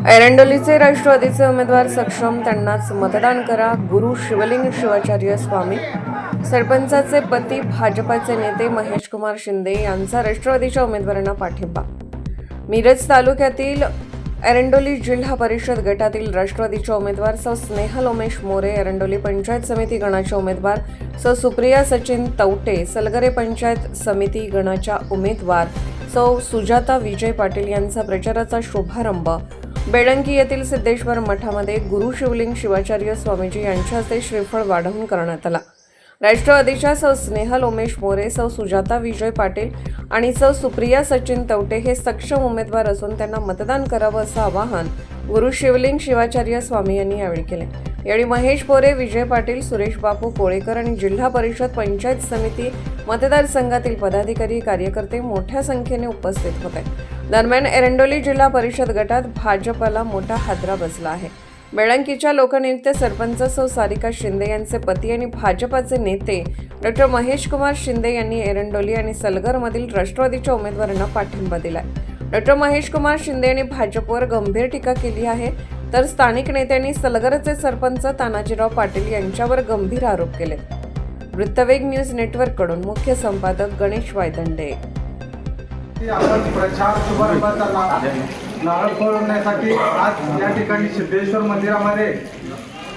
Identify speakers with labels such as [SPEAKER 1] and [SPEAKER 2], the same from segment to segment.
[SPEAKER 1] एरंडोलीचे राष्ट्रवादीचे उमेदवार सक्षम, त्यांनाच मतदान करा. गुरु शिवलिंग शिवाचार्य स्वामी. सरपंचाचे पती भाजपाचे नेते महेश कुमार शिंदे यांचा राष्ट्रवादीच्या उमेदवारांना पाठिंबा. मिरज तालुक्यातील एरंडोली जिल्हा परिषद गटातील राष्ट्रवादीच्या उमेदवार सौ स्नेहल उमेश मोरे, एरंडोली पंचायत समिती गणाच्या उमेदवार सौ सुप्रिया सचिन तवटे, सलगरे पंचायत समिती गणाच्या उमेदवार सौ सुजाता विजय पाटील यांचा प्रचाराचा शुभारंभ बेळंकी येथील सिद्धेश्वर मठामध्ये गुरु शिवलिंग शिवाचार्य स्वामीजी यांच्या हस्ते श्रीफळ वाढवून करण्यात आला. राष्ट्रवादीच्या सौ स्नेहल उमेश मोरे, सौ सुजाता विजय पाटील आणि सौ सुप्रिया सचिन तवटे हे सक्षम उमेदवार असून त्यांना मतदान करावं असं आवाहन गुरु शिवलिंग शिवाचार्य स्वामी यांनी यावेळी केले. यावेळी महेश पोरे, विजय पाटील, सुरेश बापू कोळेकर आणि जिल्हा परिषद पंचायत समिती मतदारसंघातील पदाधिकारी, कार्यकर्ते मोठ्या संख्येने उपस्थित होते. दरम्यान एरंडोली जिल्हा परिषद गटात भाजपला मोठा हादरा बसला आहे. बेळंकीच्या लोकनियुक्त सरपंच सौ सारिका शिंदे यांचे पती आणि भाजपाचे नेते डॉ. महेश कुमार शिंदे यांनी एरंडोली आणि सलगरमधील राष्ट्रवादीच्या उमेदवारांना पाठिंबा दिलाय. डॉ. महेश कुमार शिंदे यांनी भाजपवर गंभीर टीका केली आहे, तर स्थानिक नेत्यांनी सलगरचे सरपंच तानाजीराव पाटील यांच्यावर गंभीर आरोप केले. वृत्तवेग न्यूज नेटवर्ककडून मुख्य संपादक गणेश वायदंडे.
[SPEAKER 2] आपण प्रचार शुभारंभाचा नारळ फोडण्यासाठी आज या ठिकाणी सिद्धेश्वर मंदिरामध्ये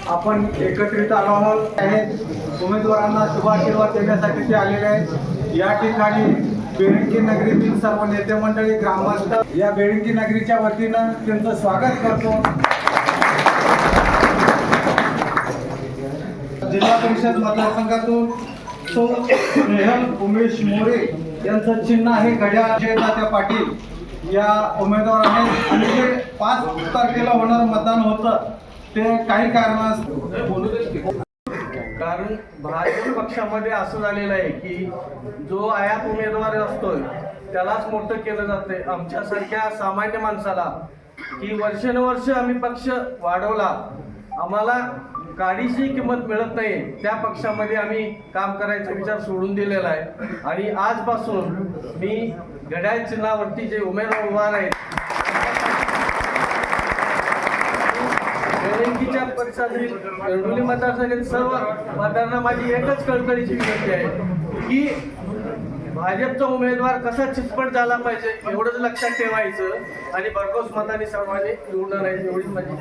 [SPEAKER 2] आपण एकत्रित आलो आहोत. उमेदवारांना शुभाशीर्वाद देण्यासाठी ते आलेले आहेत. या ठिकाणी बेळंकी नगरीतील सर्व नेते मंडळी, ग्रामस्थ या बेळंकी नगरीच्या वतीनं त्यांचं स्वागत करतो. जिल्हा परिषद मतदारसंघातून सौ स्नेहल उमेश मोरे यांचं चिन्ह आहे घड्याळ. जयतात्या पाटील या उमेदवार आहेत आणि जे 5 तारखेला होणारं मतदान होतं ते काही कारण भाजप पक्षामध्ये असं झालेलं आहे की जो आयात उमेदवार असतोय त्यालाच मोठं केलं जातंय. आमच्यासारख्या सामान्य माणसाला की वर्षानुवर्ष आम्ही पक्ष वाढवला, आम्हाला काडीची किंमत मिळत नाही, त्या पक्षामध्ये आम्ही काम करायचा विचार सोडून दिलेला आहे. आणि आजपासून मी घड्याळ चिन्हावरती जे उमेदवार उभा आहेत बेळंकीच्या परिसरातील एरंडोली मतदारसंघातील सर्व मतदारांना माझी एकच कळकळीची विनंती आहे की भाजपचा उमेदवार कसा चितपट झाला पाहिजे एवढंच लक्षात ठेवायचं आणि भरघोस मताने सर्वांनी निवडून आणायचं, एवढीच माझी